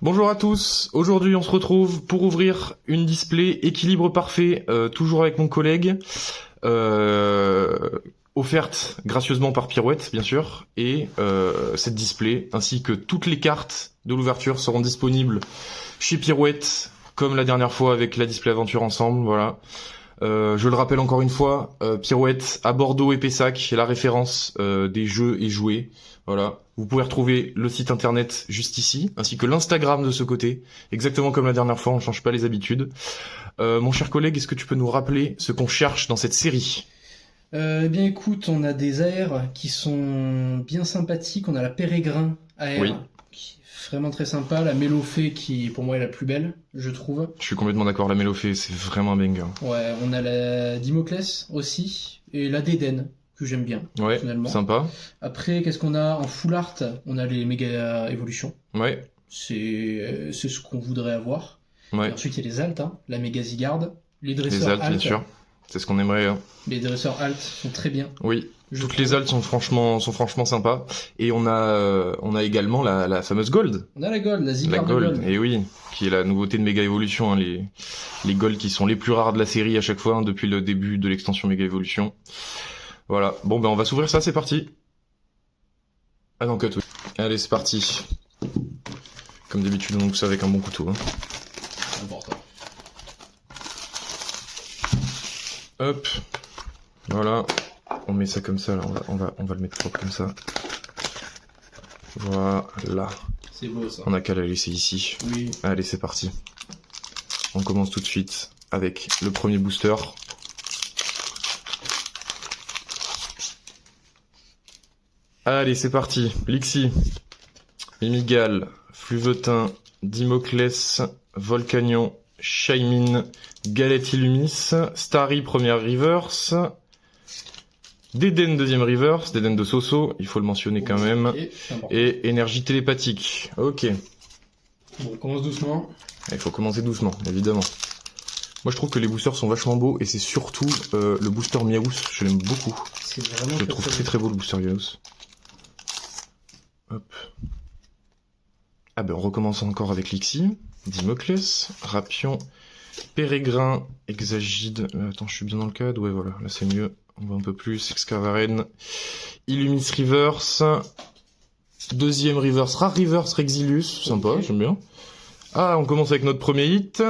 Bonjour à tous, aujourd'hui on se retrouve pour ouvrir une display équilibre parfait, toujours avec mon collègue, offerte gracieusement par Pirouette bien sûr, et cette display ainsi que toutes les cartes de l'ouverture seront disponibles chez Pirouette, comme la dernière fois avec la display aventure ensemble, voilà. Je le rappelle encore une fois, Pirouette à Bordeaux et Pessac, la référence des jeux et jouets. Voilà. Vous pouvez retrouver le site internet juste ici, ainsi que l'Instagram de ce côté, exactement comme la dernière fois, on change pas les habitudes. Mon cher collègue, est-ce que tu peux nous rappeler ce qu'on cherche dans cette série ? Eh bien écoute, on a des AR qui sont bien sympathiques. On a la Pérégrin AR, Oui. qui est vraiment très sympa. La Mélofée qui pour moi est la plus belle, je trouve. Je suis complètement d'accord, la Mélofée, c'est vraiment un banger. Ouais, on a la Dimoclès aussi, et la Dédène, que j'aime bien, Ouais, personnellement. sympa. Après, qu'est-ce qu'on a en full art? On a les méga évolutions. Ouais, C'est ce qu'on voudrait avoir. ouais. Et ensuite, il y a les altes, hein. La méga Zigarde, les Les dresseurs altes, bien sûr. C'est ce qu'on aimerait. Hein. Les dresseurs alt sont très bien. Oui. Je Toutes trouve. les altes sont franchement sympas. Et on a également la fameuse Gold. On a la Gold, la La Zigarde Gold, et oui, qui est la nouveauté de Mega Evolution, hein, les Gold qui sont les plus rares de la série à chaque fois, hein, depuis le début de l'extension Mega Evolution. Voilà, bon ben on va s'ouvrir ça, c'est parti. Ah non, cut, oui. Allez, c'est parti. Comme d'habitude, on ouvre ça avec un bon couteau. Hein. Important. Hop, voilà, on met ça comme ça, là, on va le mettre propre comme ça. Voilà, C'est beau ça. on a qu'à la laisser ici. Oui. Allez, c'est parti. On commence tout de suite avec le premier booster. Allez, c'est parti. Lixie, Mimigal, Fluvetin, Dimoclès, Volcanion, Shaymin, Galette Illumis, Starry première reverse, Dédène deuxième reverse, Dédène de Soso, il faut le mentionner quand même, Ok, c'est important. et énergie télépathique. Ok. Bon, on commence doucement. Il faut commencer doucement, évidemment. Moi, je trouve que les boosters sont vachement beaux, et c'est surtout le booster Miaous, je l'aime beaucoup. C'est vraiment Je le trouve très beau, le booster Miaous. Hop. Ah ben, on recommence encore avec Lixie, Dimoclès, Rapion, Pérégrin, Exagide. Attends, je suis bien dans le cadre. Ouais, voilà, là c'est mieux. On voit un peu plus. Excavaren, Illumis Reverse, deuxième Reverse, Rare Reverse Rexilius, sympa, Ok. j'aime bien. Ah, on commence avec notre premier hit.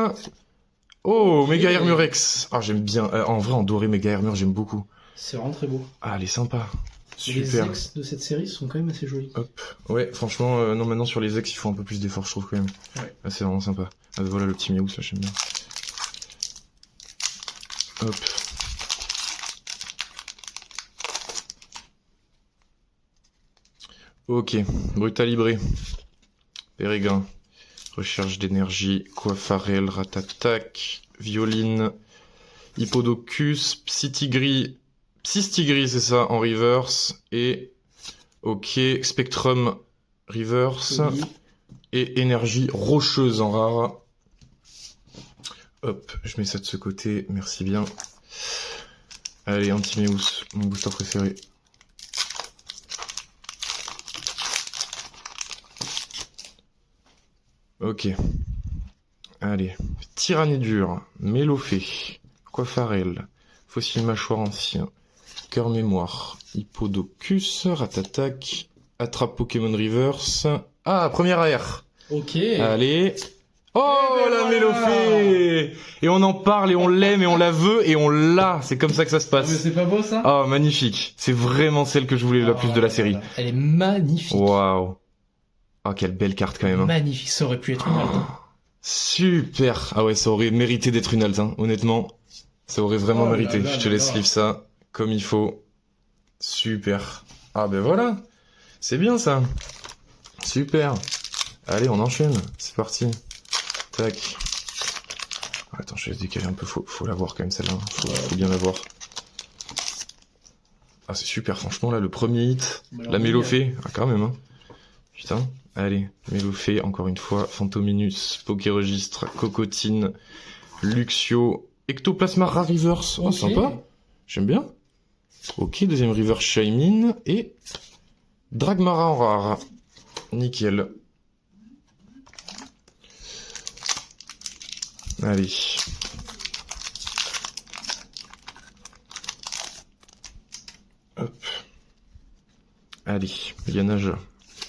Oh, Ok. Méga Hermurex. Ah, j'aime bien. En vrai, en doré, Méga Hermure, j'aime beaucoup. C'est vraiment très beau. Ah, elle est sympa. Les Super. ex de cette série sont quand même assez jolis. Hop. Ouais, franchement, non, maintenant sur les ex, il faut un peu plus d'efforts, je trouve quand même. Ouais. Ah, c'est vraiment sympa. Ah, voilà le petit Miaou, ça j'aime bien. Hop. Ok, Brutalibré, Pérégrin, Recherche d'énergie, Coiffarel, Ratatac, Violine, Hippodocus, Psystigris, c'est ça, en reverse, et ok, Spectrum reverse, Oui. et Énergie rocheuse en rare. Hop, je mets ça de ce côté, merci bien. Allez, Antiméus, mon booster préféré. Ok. Allez. Tyrannidure, Mélofée, Coiffarel, Fossile Mâchoire Ancien, Cœur Mémoire, Hippodocus, Ratatac, Attrape Pokémon Reverse. Ah, première AR. Ok. Allez. Oh, Eh ben la voilà. Mélofée! Et on en parle et on l'aime et on la veut et on l'a. C'est comme ça que ça se Ah, mais passe. c'est pas beau ça? Oh, magnifique. C'est vraiment celle que je voulais la plus de la série. Voilà. Elle est magnifique. Waouh. Oh, quelle belle carte quand même. Hein. Magnifique. Ça aurait pu être une halte. Hein. Super. Ah ouais, ça aurait mérité d'être une halte, hein. Honnêtement. Ça aurait vraiment Oh là mérité. là Je te là laisse là. lire ça comme il faut. Super. Ah ben voilà. C'est bien ça. Super. Allez, on enchaîne. C'est parti. Tac. Attends, je vais décaler un peu. Faut la voir quand même celle-là. Faut bien la voir. Ah, c'est super. Franchement, là, le premier hit. Alors, La oui, Mélofée. Ah, quand même, hein. Putain. Allez, Mélofée, encore une fois. Phantominus, Pokéregistre, Cocotine, Luxio, Ectoplasma Rare Reverse. Oh, Ok. sympa. J'aime bien. Ok, deuxième Reverse Shaymin. Et Dragmara en rare. Nickel. Allez. Hop. Allez, Yanaja,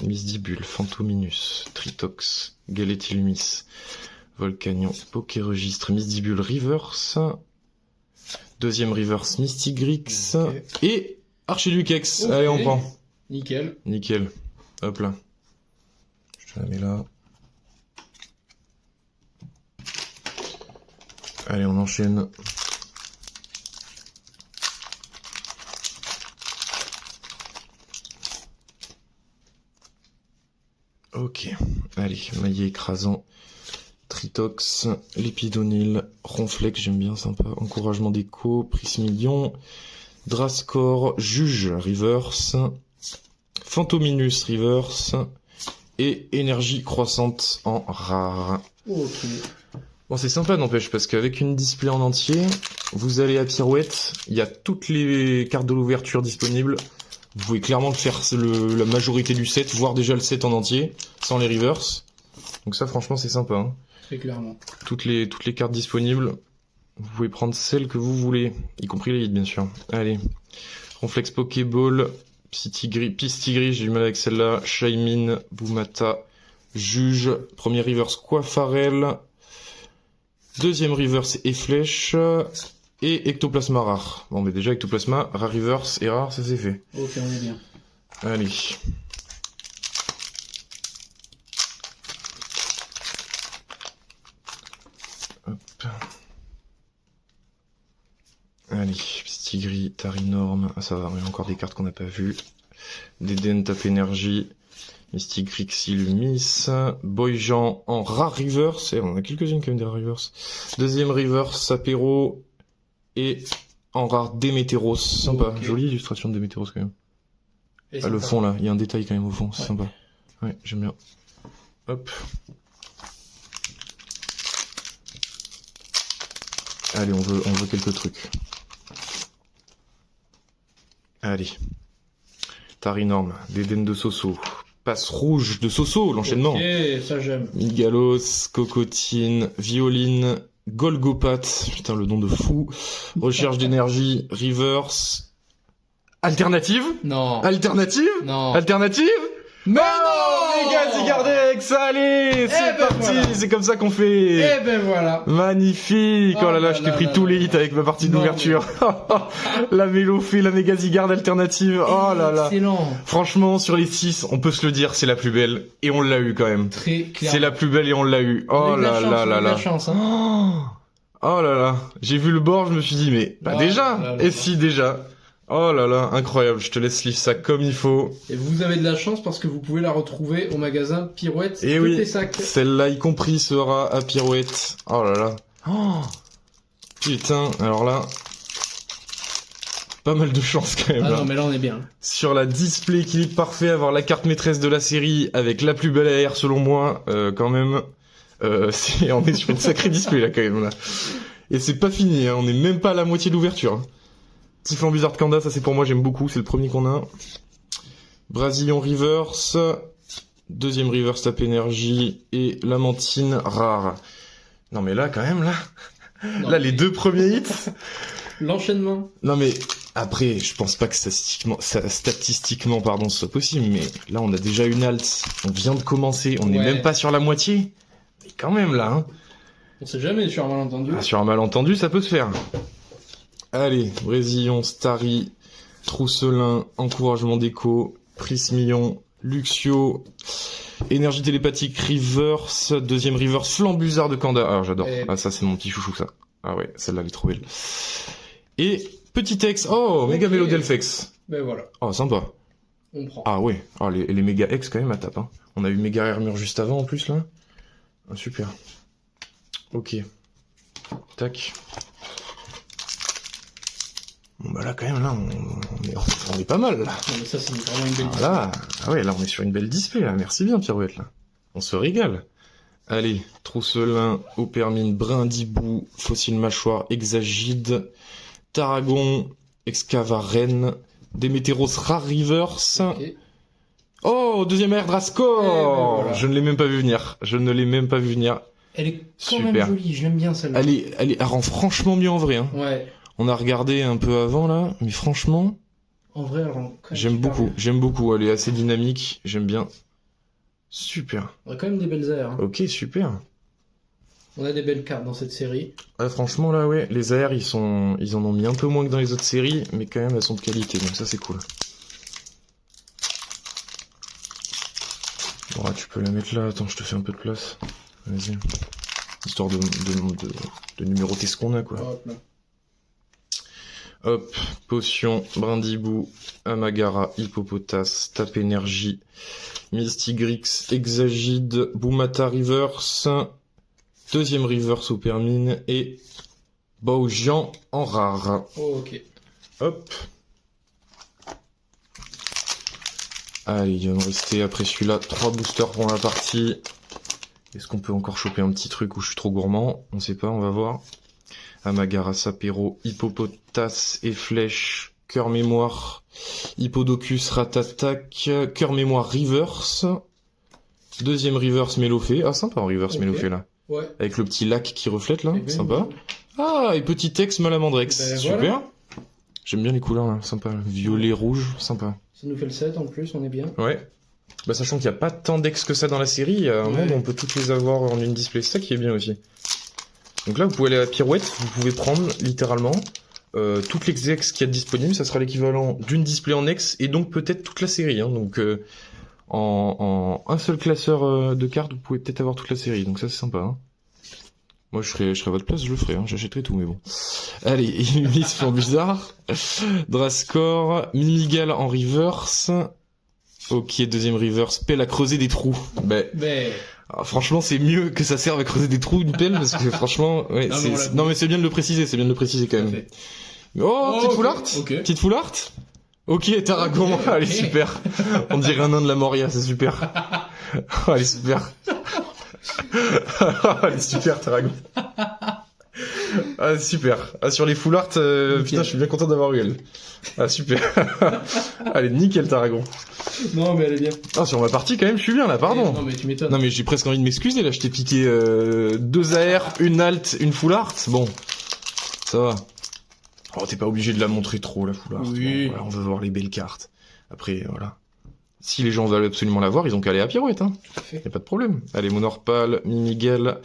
Misdibule, Phantominus, Tritox, Galétilmis, Volcanion, Pokéregistre, Misdibule, Reverse, deuxième Reverse, Mystigrix, et Archidukex. Okay. Allez, on prend. Nickel. Nickel. Hop là. Je te la mets là. Allez, on enchaîne. Ok, allez, maillet écrasant, Tritox, Lépidonil, Ronflex, j'aime bien, sympa, Encouragement d'écho, Prismillion, Drascore, Juge, Reverse, Phantominus, Reverse, et Énergie croissante en rare. Ok. Bon, c'est sympa n'empêche, parce qu'avec une display en entier, vous allez à Pirouette, il y a toutes les cartes de l'ouverture disponibles. Vous pouvez clairement faire la majorité du set, voire déjà le set en entier, sans les reverse. Donc ça, franchement, c'est sympa. Hein. Très clairement. Toutes les cartes disponibles, vous pouvez prendre celles que vous voulez, y compris les hits, bien sûr. Allez, Ronflex Pokéball, Pistigris, j'ai du mal avec celle-là, Shaymin, Boumata, Juge, premier reverse Coiffarel, deuxième reverse Efflèche, et Ectoplasma rare. Bon, mais déjà, Ectoplasma, rare reverse et rare, ça c'est fait. Ok, on est bien. Allez. Hop. Allez, Stigri, Tarinorm. Ah, ça va, il y a encore des cartes qu'on n'a pas vues. Déden, Tape Énergie. Mystigrix, Illumis. Boyjan en rare reverse. Et on a quelques-unes quand même des rare reverse. Deuxième reverse, Apéro. Et en rare Démétéros, sympa, Okay. Jolie illustration de Démétéros quand même. Et Ah, le fond là, il y a un détail quand même au fond, c'est Ouais. sympa. Ouais, j'aime bien. Hop. Allez, on veut quelques trucs. Allez. Tarinorm, Déden de Soso, Passe rouge de Soso, l'enchaînement. Ok, ça j'aime. Migalos, Cocotine, Violine, Golgopath, putain le nom de fou, Recherche d'énergie, Reverse, Alternative, Non. Alternative, Non. Alternative, Mais Méga Zigardex, allez, c'est ben parti, voilà. c'est comme ça qu'on fait. Eh ben voilà. Magnifique, oh là là, je t'ai pris tous les hits avec ma partie Non, d'ouverture. La Mélofée, la Méga Zigarde alternative, oh là là. Excellent. Franchement, sur les 6, on peut se le dire, c'est la plus belle, et on l'a eu quand même. Très clair. C'est la plus belle et on l'a eu. Oh là là là là. Chance, hein. Oh là là. J'ai vu le bord, je me suis dit, mais bah Oh déjà. là là Et là. si déjà. Oh là là, incroyable. Je te laisse lire ça comme il faut. Et vous avez de la chance parce que vous pouvez la retrouver au magasin Pirouette Et de oui, Pessac. celle-là y compris sera à Pirouette. Oh là là. Oh. Putain, alors là. Pas mal de chance quand même. Ah là. non, mais là on est bien. Sur la display équilibre parfait, avoir la carte maîtresse de la série avec la plus belle AR selon moi, quand même. On est sur une sacrée display là quand même là. Et c'est pas fini, hein, on est même pas à la moitié de l'ouverture. Hein. Typhon Blizzard Kanda, ça c'est pour moi, j'aime beaucoup, c'est le premier qu'on a. Brasillon Reverse, deuxième Reverse Tape Énergie et Lamentine rare. Non mais là quand même là, Non, là les deux premiers hits. L'enchaînement. Non mais après, je pense pas que statistiquement pardon, ce soit possible, mais là on a déjà une halte, on vient de commencer, on n'est Ouais. même pas sur la moitié. Mais quand même là, hein. On sait jamais sur un malentendu. Ah, sur un malentendu, ça peut se faire. Allez, Brésillon, Starry, Trousselin, Encouragement d'écho, Prismillon, Luxio, Énergie télépathique, Reverse, deuxième Reverse, Flambusard de Kanda. Ah, j'adore. Et- Ah, ça c'est mon petit chouchou, ça. Ah ouais, celle-là, elle est trop belle. Et Petit X, oh, Ok. Méga Vélo Delphex. Ben voilà, Oh, sympa. on prend. Ah ouais, oh, les Méga X quand même à tape. Hein. On a eu Méga Armure juste avant en plus là. Ah, super. Ok. Tac. Bon bah là quand même là on est pas mal là. Non, mais ça c'est vraiment une belle Ah là, ah ouais là on est sur une belle display là. Merci bien Pirouette là. On se régale. Allez, Trousselin, Opermine, Brindibou, Fossile Mâchoire, Hexagide, Tarragon, Excavaren, Démétéros Rare Reverse. Ok. Oh, deuxième air Drascore. Eh ben voilà. Je ne l'ai même pas vu venir. Je ne l'ai même pas vu venir. Elle est quand même Super. jolie, je l'aime bien celle-là. Elle rend franchement mieux en vrai. Hein. Ouais, On a regardé un peu avant là, mais franchement, en vrai, elle rend quand même j'aime super beaucoup. bien. J'aime beaucoup. Elle est assez dynamique. J'aime bien. Super. On a quand même des belles airs. Hein. Ok, super. On a des belles cartes dans cette série. Ouais, franchement là, ouais, les AR ils en ont mis un peu moins que dans les autres séries, mais quand même elles sont de qualité, donc ça c'est cool. Bon, ah, tu peux la mettre là. Attends, je te fais un peu de place. Vas-y. Histoire de numéroter ce qu'on a, quoi. Hop là. Hop, potion, brindibou, amagara, hippopotas, tape énergie, mystigrix, hexagide, boumata reverse, deuxième reverse au permine et Baujan en rare. Oh, ok. Hop. Allez, il va me rester après celui-là 3 boosters pour la partie. Est-ce qu'on peut encore choper un petit truc où je suis trop gourmand? On sait pas, on va voir. Amagara, Sapero, Hippopotas et Flèche, Cœur Mémoire, Hippodocus, Ratatak, Cœur Mémoire Reverse, deuxième Reverse Mélofée. Ah, sympa en Reverse Ok. Mélofée là. Ouais. Avec le petit lac qui reflète là, Eh ben, sympa. Ah, et petit Tex Malamandrex, Ben, super. voilà. J'aime bien les couleurs là, sympa. Violet, rouge, sympa. Ça nous fait le 7 en plus, on est bien. Ouais. Bah, sachant qu'il n'y a pas tant d'ex que ça dans la série, il y a un Ouais. monde où on peut toutes les avoir en une display, c'est ça qui est bien aussi. Donc là, vous pouvez aller à la pirouette, vous pouvez prendre littéralement toutes les ex qu'il y a disponibles, ça sera l'équivalent d'une display en ex et donc peut-être toute la série. Hein. Donc en un seul classeur de cartes, vous pouvez peut-être avoir toute la série, donc ça c'est sympa. Hein. Moi je serais à votre place, je le ferais, hein. J'achèterais tout, mais bon. Allez, Illumis pour bizarre, Drascore, Mimigal en reverse. Ok, deuxième reverse, pelle à creuser des trous. Ben, Mais franchement, c'est mieux que ça serve à creuser des trous une pelle parce que franchement, ouais, Non, mais on l'a non mais c'est bien de le préciser, c'est bien de le préciser quand même. fait. Oh, petite ok, full art, ok. petite full art. Ok, Tarragon, Ok, allez ok. super. On dirait un nain de la Moria, c'est super. Allez super. Allez super, Tarragon. Ah super. Ah sur les full art, putain, je suis bien content d'avoir eu elle. Ah super. Allez nickel, Tarragon. Non, mais elle est bien. Ah sur ma partie quand même, je suis bien là, pardon. Non, mais tu m'étonnes. Non mais j'ai presque envie de m'excuser là, je t'ai piqué 2 AR, une alt, une full art, bon, ça va. Oh t'es pas obligé de la montrer trop la full art, Oui. bon, voilà, on veut voir les belles cartes. Après voilà, si les gens veulent absolument la voir, ils ont qu'à aller à Pirouette, hein. Tout à fait. Y a pas de problème. Allez, Monorpal, Mimigal,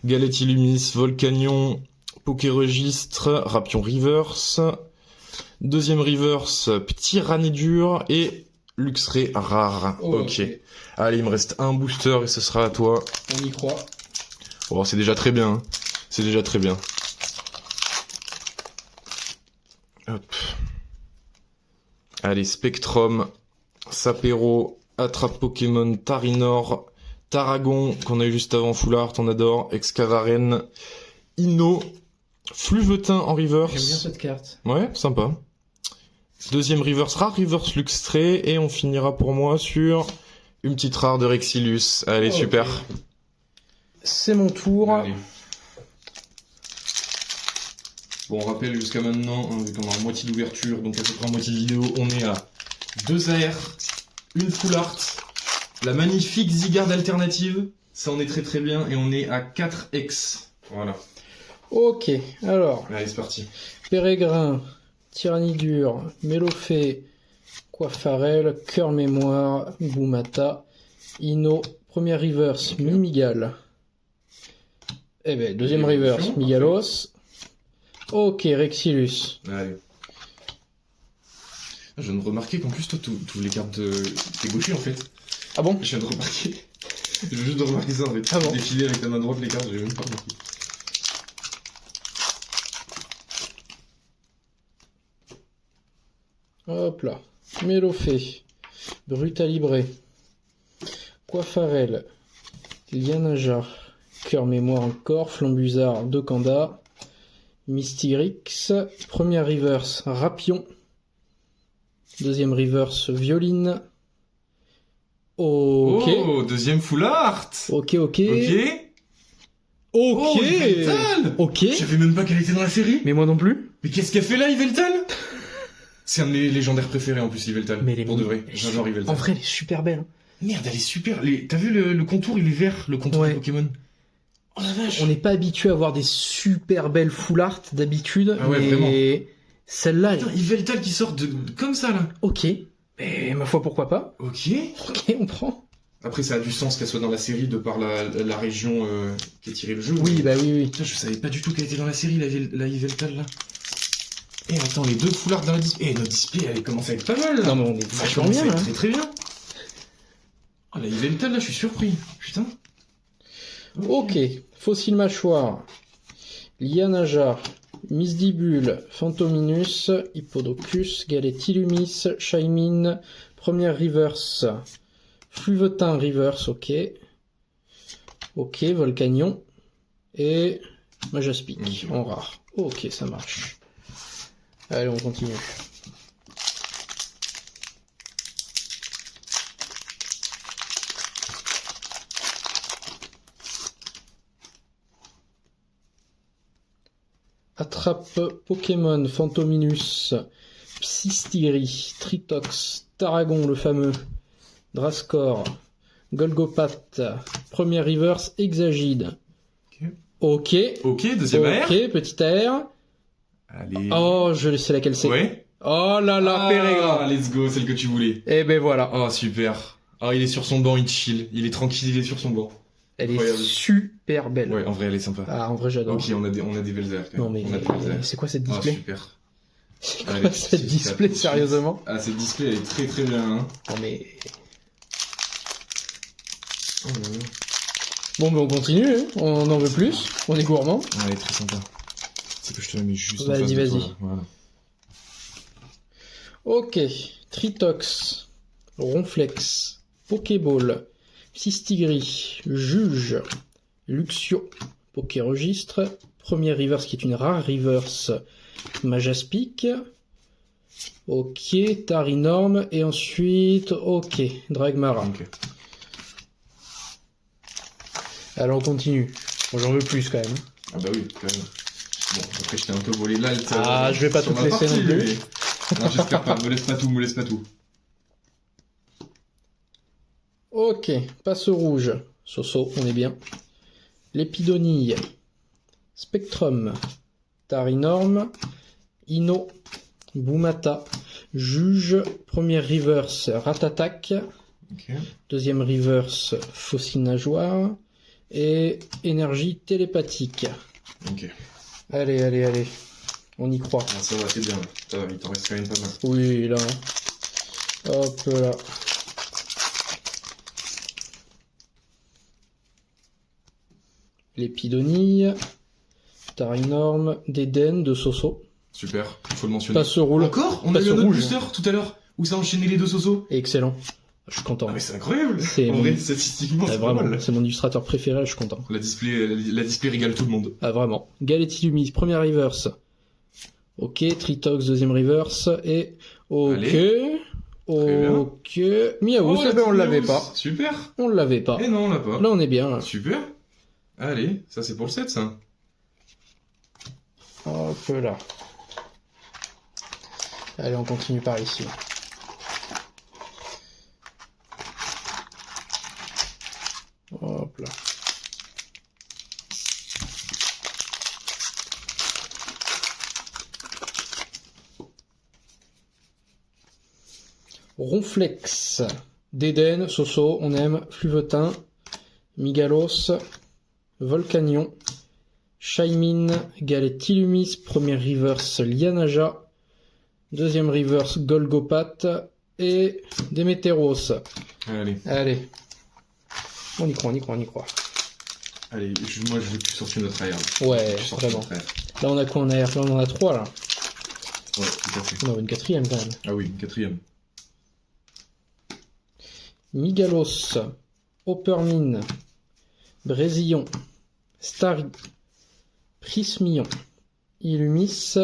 Galette Illumis, Volcanion, Pokéregistre, Rapion Reverse, deuxième Reverse, Petit Ranédur et Luxray rare. Oh, Ok. Allez, il me reste un booster et ce sera à toi. On y croit. Oh, c'est déjà très bien. Hein. C'est déjà très bien. Hop. Allez, Spectrum, Sapero, Attrape Pokémon, Tarinor, Tarragon, qu'on a eu juste avant Full Art, on adore, Excavaren, Inno, Fluvetin en reverse. J'aime bien cette carte. Ouais, sympa. Deuxième reverse rare, reverse Luxray, et on finira pour moi sur une petite rare de Rexilus. Allez, Ok. super. C'est mon tour. Allez. Bon, on rappelle jusqu'à maintenant, hein, vu qu'on est en moitié d'ouverture, donc à peu près en moitié de vidéo, on est à 2 AR, une full art, la magnifique Zygarde alternative, ça on est très très bien, et on est à 4 X. Voilà. Ok, alors, Allez, c'est parti. Pérégrin, Tyrannidur, Mélofée, Coiffarel, Cœur Mémoire, Boumata, Inno, première reverse, Mimigal. Eh ben, deuxième reverse, Migalos. Ok, Rexilus. Allez. Je viens de remarquer qu'en plus, toi, tous les cartes t'es gaucher en fait. Ah bon? Je viens de remarquer. Je viens juste de remarquer ça en fait. Ah bon? Défiler avec ta main droite les cartes, j'ai même pas remarqué. Hop là. Mélofée, Brutalibré, Coiffarel, Lianaja, Cœur Mémoire encore, Flambuzard, Dokanda, Mystigrix, première reverse, Rapion, deuxième reverse, Violine. Ok. Oh, deuxième full art. Ok, ok. Ok. Ok. Yveltal. Ok. Je savais même pas qu'elle était dans la série. Mais moi non plus. Mais qu'est-ce qu'elle fait là, Yveltal? C'est un de mes légendaires préférés en plus, Yveltal. Mais elle est pour de vrai. mignonne. J'adore En Yveltal. vrai, elle est super belle. Merde, elle est super. T'as vu le contour, il est vert, le contour Ouais. du Pokémon. Oh la vache. On n'est pas habitué à avoir des super belles full art d'habitude. Ah ouais, mais vraiment. celle-là, Attends, Yveltal qui sort comme ça, là. ok. Mais ma foi, pourquoi pas? Ok. Ok, on prend. Après, ça a du sens qu'elle soit dans la série de par la région qui a tiré le jeu. Oui, bah oui, oui. Putain, je savais pas du tout qu'elle était dans la série, la Yveltal, là. Et attends, les deux foulards dans la display. Et notre display, elle commence à être pas mal, là. Non, mais on est Ça vachement commence à bien, être là. très très bien. Oh, la Yveltal, là, je suis surpris. Putain. Ok. Fossile mâchoire. Lianaja. Misdibule. Phantominus. Hippodocus. Galettilumis. Shaymin. Première reverse. Fluvetin reverse, ok. Ok, Volcanion. Et Majaspic, Ok. en rare. Ok, ça marche. Allez, on continue. Attrape Pokémon, Phantominus, Psystigri, Tritox, Taragon le fameux, Drascore, Golgopath, première reverse, Exagide. Ok. Ok, deuxième AR. Ok, petit AR. Allez. Oh, je sais laquelle c'est. Ouais. Oh là là, Pérégrine. Let's go, celle que tu voulais. Et ben voilà. Oh, super. Ah, il est sur son banc, il chill. Il est tranquille, il est sur son banc. Elle Incroyable. est super belle. Ouais, en vrai, elle est sympa. Ah, en vrai, j'adore. Ok, on a des belles airs quand Non, même. mais On a des belles airs. c'est quoi cette Ah, display? super. C'est quoi Allez, cette c'est display, ça, tout de suite. sérieusement? Ah, cette display, elle est très très bien. Hein. Non, mais. Oh là là. Bon, mais on continue, hein. On en veut plus. On est gourmand. Ah, elle est très sympa. C'est que je te la mets juste en Vas-y, face de vas-y. toi, là. Voilà. Ok. Tritox, Ronflex, Pokéball, Psystigri, Juge, Luxio, Pokéregistre, première reverse qui est une rare reverse, Majaspic, ok, Tarinorm, et ensuite, ok, Dragmara. Ok. Alors on continue. Bon, j'en veux plus quand même. Ah bah oui, quand même. Bon, après, je t'ai un peu volé l'alt. Ah, je vais pas sur tout ma laisser partie, non plus. mais- Non, j'espère pas. Me laisse pas tout, me laisse pas tout. Ok, passe rouge. Soso, on est bien. Lépidonille. Spectrum. Tarinorm. Ino. Boumata. Juge. Première reverse, Ratatak. Ok. Deuxième reverse, Fossile nageoire. Et énergie télépathique. Ok. Allez, allez, allez. On y croit. Ah, ça va, c'est bien. Ça va, il t'en reste quand même pas mal. Oui, là. Hop là. Lépidonille. Tarinorm. Déden de Soso. Super, il faut le mentionner. Passe roule. Encore On a Passe eu un autre rouge. booster tout à l'heure où ça a enchaîné les deux sosos. Excellent. Je suis content. Ah mais c'est incroyable. C'est En mon- vrai, statistiquement, Ah, c'est pas vraiment, mal. c'est mon illustrateur préféré, je suis content. La display régale tout le monde. Ah, vraiment. Galettilumis, première reverse. Ok, Tritox, deuxième reverse. Et ok. Allez. Ok. Miaou, Oh, c'est la ben on petite l'avait Miaous. pas. Super. On l'avait pas. Eh non, on l'a pas. Là, on est bien. Là. Super. Allez, ça c'est pour le 7 ça. Hop là. Allez, on continue par ici. Hop là. Ronflex, Déden, Soso, on aime, Fluvetin, Migalos, Volcanion, Shaymin, Galettilumis, première reverse Lianaja, deuxième reverse Golgopath et Démétéros. Allez, Allez, on y croit, on y croit, on y croit. allez, moi je veux plus sortir notre air. Ouais, Je sors vraiment. notre air. Là on a quoi en air? Là on en a 3 là. Ouais, tout à fait. On a une quatrième quand même. Ah oui, quatrième. Migalos, Hoppermine, Brésillon, Starry, Prismion, Illumis,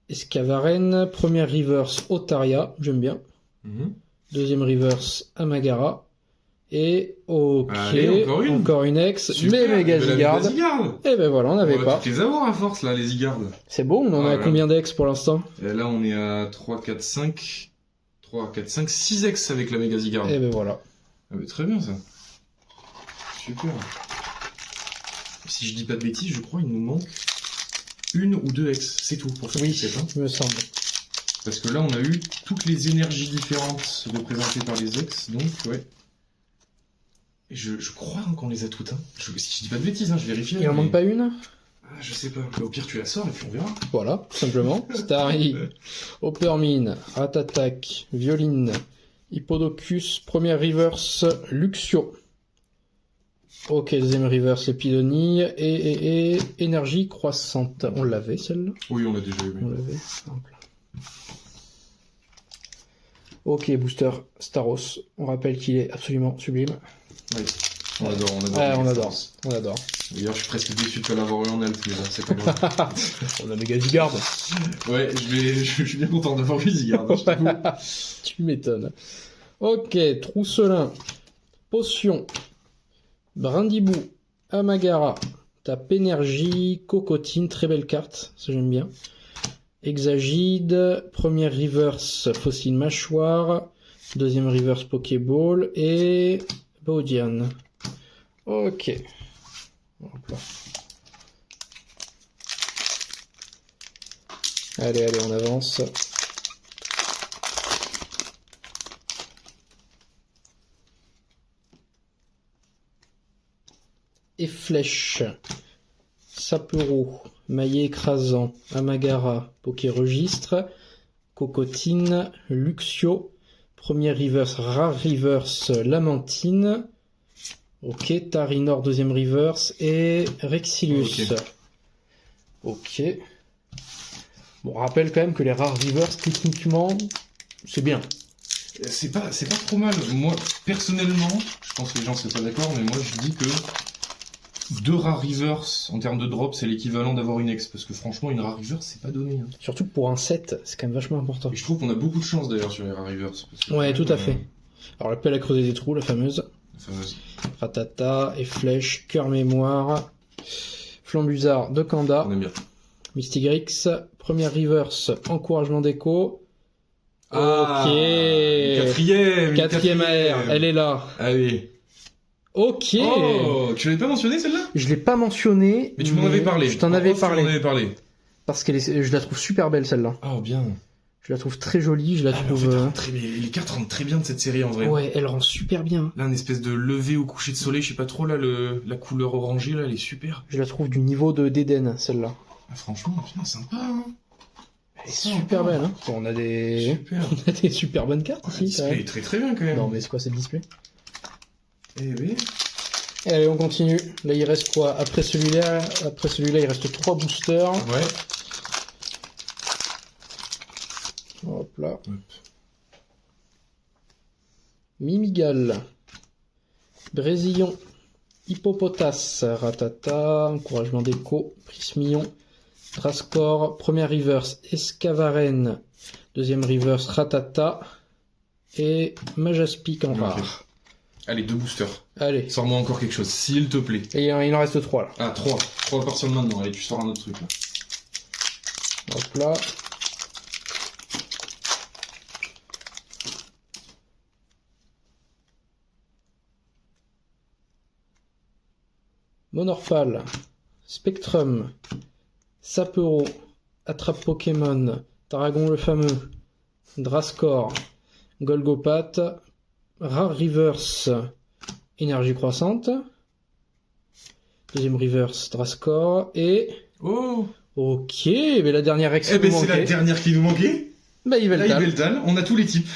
Escavaren, première reverse Otaria, j'aime bien. Deuxième reverse Amagara. Et ok, Allez, encore une. ex, Super, mais Mega la Zigarde. Zigarde. Et ben voilà, on n'avait On va pas. toutes les avoir à force là, les Zigardes. C'est beau, on en a Voilà. combien d'ex pour l'instant? Et là on est à 3, 4, 5. 3, 4, 5, 6 ex avec la méga Zigarde. Et ben voilà. Ah mais très bien ça. Super. si je dis pas de bêtises, je crois il nous manque une ou deux ex, c'est tout pour faire Oui, le set, hein. il me semble. Parce que là on a eu toutes les énergies différentes représentées par les ex, donc ouais. Et je crois hein, qu'on les a toutes, hein. Si je dis pas de bêtises, hein, je vérifie. Il en manque pas une? Ah, je sais pas, au pire tu la sors et puis on verra. Voilà, tout simplement. Starry, Hoppermine, Ratatak, Violine, Hippodocus, première reverse, Luxio. Ok, deuxième reverse, Lepidonille, et énergie croissante. On l'avait celle-là? Oui, on l'a déjà eu. On l'avait. Hop là. Ok, booster Staros. On rappelle qu'il est absolument sublime. Oui, on adore. Ouais, on adore. D'ailleurs, je suis presque déçu de pas l'avoir eu en elfe, mais là, c'est pas grave. On a méga Zygarde. Ouais, je suis bien content d'avoir eu Zygarde, hein, je t'avoue. Tu m'étonnes. Ok, Trousselin, Potion, Brindibou, Amagara, Tape Énergie, Cocotine, très belle carte, ça j'aime bien. Hexagide, première reverse, Fossile Mâchoire, deuxième reverse, Pokéball, et Baudian. Ok. Hop là. Allez, on avance. Et flèche. Sapero, Maillet écrasant, Amagara, Poké-registre, Cocotine, Luxio, première reverse, rare reverse, Lamentine, ok, Tarinor, deuxième reverse, et Rexilius. Ok. Bon, on rappelle quand même que les rares reverse, techniquement, c'est bien. C'est pas trop mal. Moi, personnellement, je pense que les gens ne seraient pas d'accord, mais moi je dis que 2 rares reverse en termes de drop, c'est l'équivalent d'avoir une ex, parce que franchement, une rare reverse, c'est pas donné. Hein. Surtout que pour un set, c'est quand même vachement important. Et je trouve qu'on a beaucoup de chance d'ailleurs sur les rares reverse. Ouais, tout à fait. Alors, la pelle à creuser des trous, la fameuse. Ratata, et flèche, cœur mémoire, Flambuzard de Kanda. On aime bien. Mystigrix, première reverse, encouragement d'écho. Ah, ok. Quatrième AR, elle est là. Allez. Ok. Oh, tu l'avais pas mentionné celle-là? Je l'ai pas mentionné. Mais tu m'en avais parlé. Je t'en avais parlé. Tu m'en avais parlé. Parce que je la trouve super belle celle-là. Oh bien. Je la trouve très jolie, je la trouve. En fait, les cartes rentrent très bien de cette série en vrai. Ouais, elle rend super bien. Là, une espèce de lever au coucher de soleil, je sais pas trop là, la couleur orangée là, elle est super. Je la trouve du niveau d'Eden celle-là. Ah, franchement, putain, sympa. Hein. Elle est super belle. Hein. Bon, on a des super bonnes cartes ici. Display est très très bien quand même. Non mais c'est quoi ce display? Eh oui. Et allez, on continue. Là, il reste quoi? Après celui-là, il reste 3 boosters. Ouais. Hop là. Hop. Mimigal. Brésillon. Hippopotas. Ratata. Encouragement d'écho. Prismillon. Trascor. Première reverse. Escavaren. Deuxième reverse. Ratata. Et Majaspic en rare. Allez, 2 boosters. Allez. Sors-moi encore quelque chose, s'il te plaît. Et il en reste 3 là. Ah, 3. 3 à partir de maintenant. Allez, tu sors un autre truc là. Hop là. Monorpal, Spectrum, Sapero, Attrape Pokémon, Dragon le fameux, Drascor, Golgopath, Rare Reverse, Énergie croissante, deuxième Reverse, Drascor, et... Oh. Ok, mais la dernière ex Eh ben c'est la dernière qui nous manquait. Bah Yveltal, on a tous les types.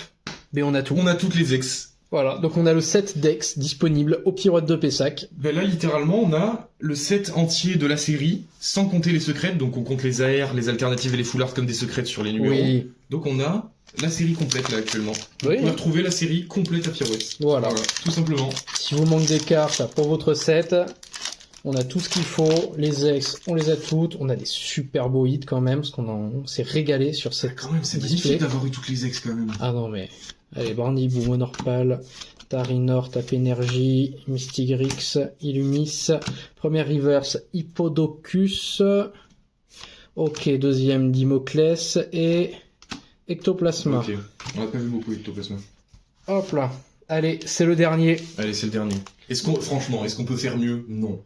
Mais on a tout. On a toutes les ex. Voilà, donc on a le set Dex disponible au Pirouette de Pessac. Ben là, littéralement, on a le set entier de la série, sans compter les secrètes, donc on compte les AR, les alternatives et les foulards comme des secrètes sur les numéros. Oui. Donc on a la série complète là actuellement. Oui. On peut retrouver la série complète à Pirouette. Voilà. Tout simplement. Si vous manque des cartes pour votre set, on a tout ce qu'il faut. Les ex, on les a toutes. On a des super beaux hits quand même, parce on s'est régalé sur cette Quand même, c'est display. magnifique d'avoir eu toutes les ex quand même. Ah non mais... Allez, Brandibou, Monorpal, Tarinor, Tape Énergie, Mystigrix, Illumis, première reverse, Hippodocus, ok, deuxième, Dimoclès, et Ectoplasma. Ok, on n'a pas vu beaucoup Ectoplasma. Hop là, allez, c'est le dernier. Allez, c'est le dernier. Franchement, est-ce qu'on peut faire mieux? Non.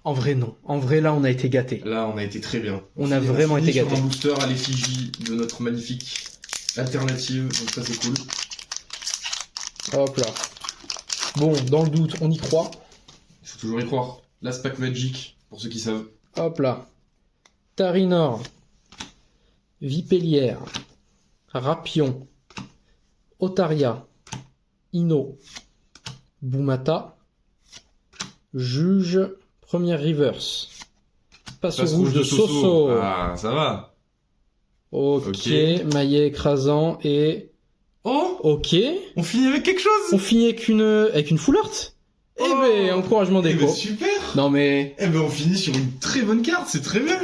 En vrai, non. En vrai, là, on a été gâtés. Là, on a été très bien. On a vraiment été gâtés. Sur un booster à l'effigie de notre magnifique alternative, donc ça c'est cool. Hop là. Bon, dans le doute, on y croit. Il faut toujours y croire. Last Pack Magic, pour ceux qui savent. Hop là. Tarinor. Vipellière. Rapion. Otaria. Ino. Bumata. Juge. Première reverse. Passe rouge de Soso. Ah, ça va. Ok. Maillet écrasant et... Oh, ok. on finit avec quelque chose. On finit avec une full art. Eh ben, encouragement Eh déco. ben, super. Non mais... Eh ben, on finit sur une très bonne carte, c'est très bien.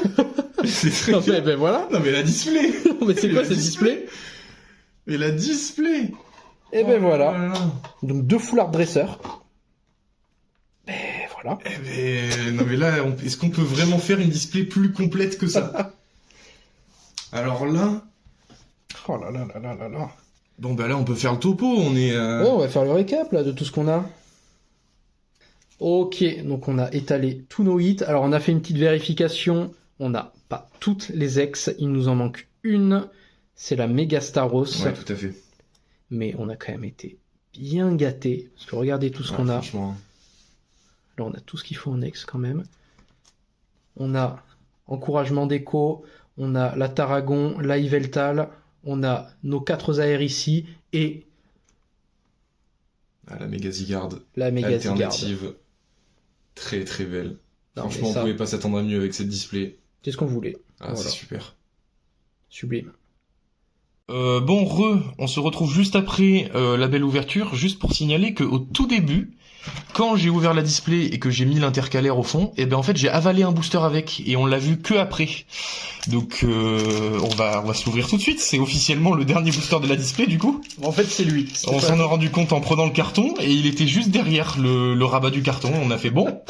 C'est très Non bien. mais ben voilà. Non mais la display. Non mais c'est quoi ce display? Mais la display. Eh ben Oh voilà. là là. Donc 2 full art dresseurs. Ben voilà. Eh ben, non mais là, est-ce qu'on peut vraiment faire une display plus complète que ça? Alors là... Oh là là là là là là. Bon bah là, on peut faire le topo, on est... Ouais, on va faire le récap là de tout ce qu'on a. Ok, donc on a étalé tous nos hits. Alors on a fait une petite vérification. On n'a pas toutes les ex. Il nous en manque une. C'est la Mega Staros. Ouais, tout à fait. Mais on a quand même été bien gâtés. Parce que regardez tout ce qu'on a. Franchement. Là, on a tout ce qu'il faut en ex quand même. On a encouragement déco. On a la Tarragon, la Yveltal. On a nos 4 AR ici. Et Ah, la Mega Zygarde. la Mega Zygarde. Alternative. Très très belle. Non, Franchement, mais ça, on pouvait pas s'attendre à mieux avec cette display. c'est ce qu'on voulait. Ah, Voilà. c'est super. Sublime. Bon, on se retrouve juste après la belle ouverture, juste pour signaler que au tout début, quand j'ai ouvert la display et que j'ai mis l'intercalaire au fond, et ben en fait j'ai avalé un booster avec et on l'a vu que après. Donc on va se l'ouvrir tout de suite. C'est officiellement le dernier booster de la display du coup. En fait, c'est lui. On s'en a rendu compte en prenant le carton et il était juste derrière le rabat du carton. On a fait bon.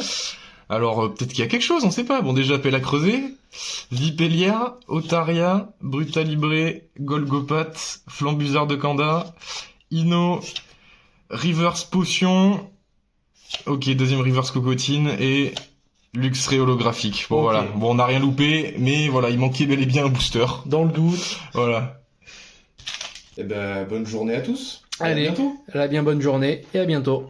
Alors peut-être qu'il y a quelque chose, on sait pas. Bon déjà Pelle à creuser, Vipellière, Otaria, Brutalibré, Golgopat, Flambusard de Kanda, Ino, Reverse Potion, ok deuxième Reverse Cocotine et Luxray holographique. Bon Ok. voilà, bon on n'a rien loupé, mais voilà il manquait bel et bien un booster. Dans le doute. Voilà. Eh ben bonne journée à tous. Allez, À bientôt. à la bien bonne journée et à bientôt.